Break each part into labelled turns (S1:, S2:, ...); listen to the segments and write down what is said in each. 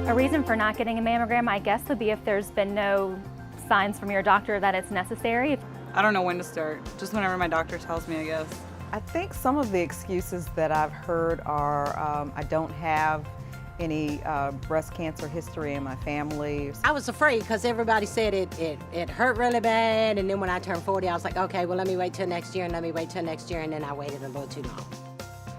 S1: A reason for not getting a mammogram, I guess, would be if there's been no signs from your doctor that it's necessary.
S2: I don't know when to start, just whenever my doctor tells me, I guess.
S3: I think some of the excuses that I've heard are I don't have any breast cancer history in my family.
S4: I was afraid because everybody said it hurt really bad, and then when I turned 40, I was like, okay, well, let me wait till next year, and let me wait till next year, and then I waited a little too long.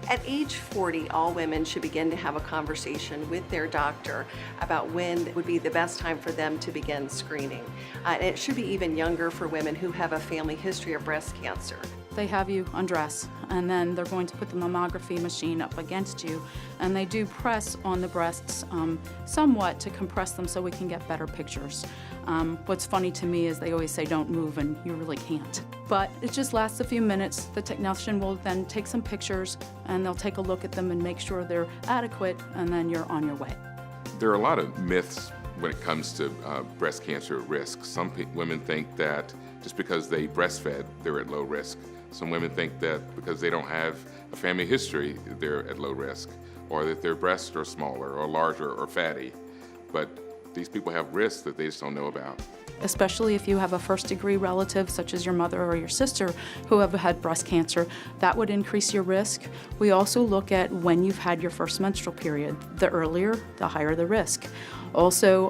S5: At age 40, all women should begin to have a conversation with their doctor about when would be the best time for them to begin screening. And it should be even younger for women who have a family history of breast cancer.
S6: They have you undress, and then they're going to put the mammography machine up against you, and they do press on the breasts somewhat to compress them so we can get better pictures. What's funny to me is they always say don't move, and you really can't. But it just lasts a few minutes. The technician will then take some pictures, and they'll take a look at them and make sure they're adequate, and then you're on your way.
S7: There are a lot of myths when it comes to breast cancer risk. Some women think that just because they breastfed, they're at low risk. Some women think that because they don't have a family history, they're at low risk, or that their breasts are smaller or larger or fatty. But these people have risks that they just don't know about.
S6: Especially if you have a first-degree relative, such as your mother or your sister, who have had breast cancer, that would increase your risk. We also look at when you've had your first menstrual period. The earlier, the higher the risk. Also,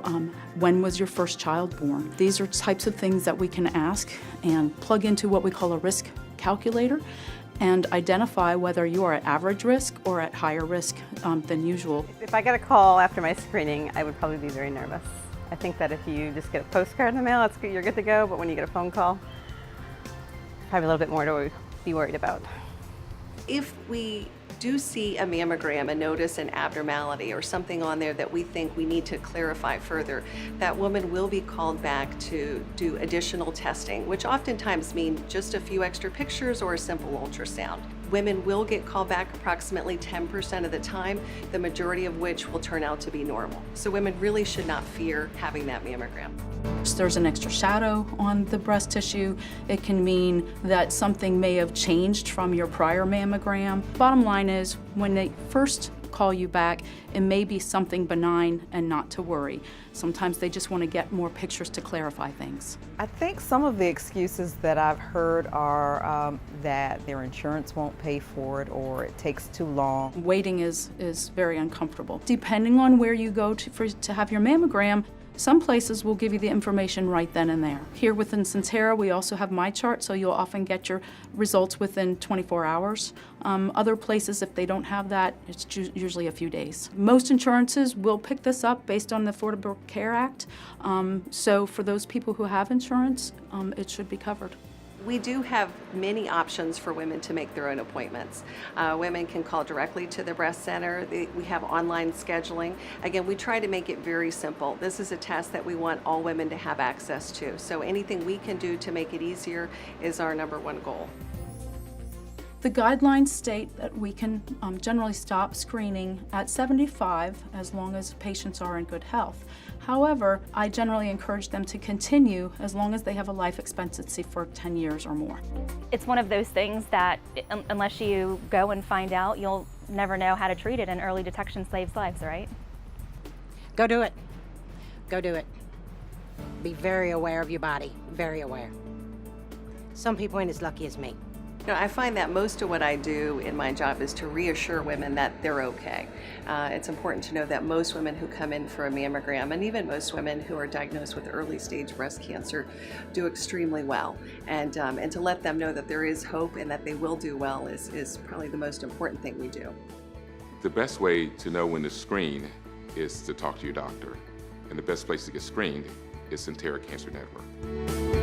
S6: when was your first child born? These are types of things that we can ask and plug into what we call a risk calculator and identify whether you are at average risk or at higher risk than usual.
S8: If I get a call after my screening, I would probably be very nervous. I think that if you just get a postcard in the mail, you're good to go, but when you get a phone call, probably a little bit more to be worried about.
S5: If we do see a mammogram and notice an abnormality or something on there that we think we need to clarify further, that woman will be called back to do additional testing, which oftentimes mean just a few extra pictures or a simple ultrasound. Women will get called back approximately 10% of the time, the majority of which will turn out to be normal. So women really should not fear having that mammogram.
S6: There's an extra shadow on the breast tissue. It can mean that something may have changed from your prior mammogram. Bottom line is, when they first call you back, it may be something benign and not to worry. Sometimes they just want to get more pictures to clarify things.
S3: I think some of the excuses that I've heard are that their insurance won't pay for it or it takes too long.
S6: Waiting is very uncomfortable. Depending on where you go to have your mammogram, some places will give you the information right then and there. Here within Sentara, we also have MyChart, so you'll often get your results within 24 hours. Other places, if they don't have that, it's usually a few days. Most insurances will pick this up based on the Affordable Care Act. So for those people who have insurance, it should be covered.
S5: We do have many options for women to make their own appointments. Women can call directly to the breast center. We have online scheduling. Again, we try to make it very simple. This is a test that we want all women to have access to. So anything we can do to make it easier is our #1 goal.
S6: The guidelines state that we can generally stop screening at 75 as long as patients are in good health. However, I generally encourage them to continue as long as they have a life expectancy for 10 years or more.
S1: It's one of those things that unless you go and find out, you'll never know how to treat it, and early detection saves lives, right?
S4: Go do it. Go do it. Be very aware of your body, very aware. Some people ain't as lucky as me.
S5: You know, I find that most of what I do in my job is to reassure women that they're okay. It's important to know that most women who come in for a mammogram, and even most women who are diagnosed with early stage breast cancer, do extremely well. And to let them know that there is hope and that they will do well is probably the most important thing we do.
S7: The best way to know when to screen is to talk to your doctor. And the best place to get screened is Sentara Cancer Network.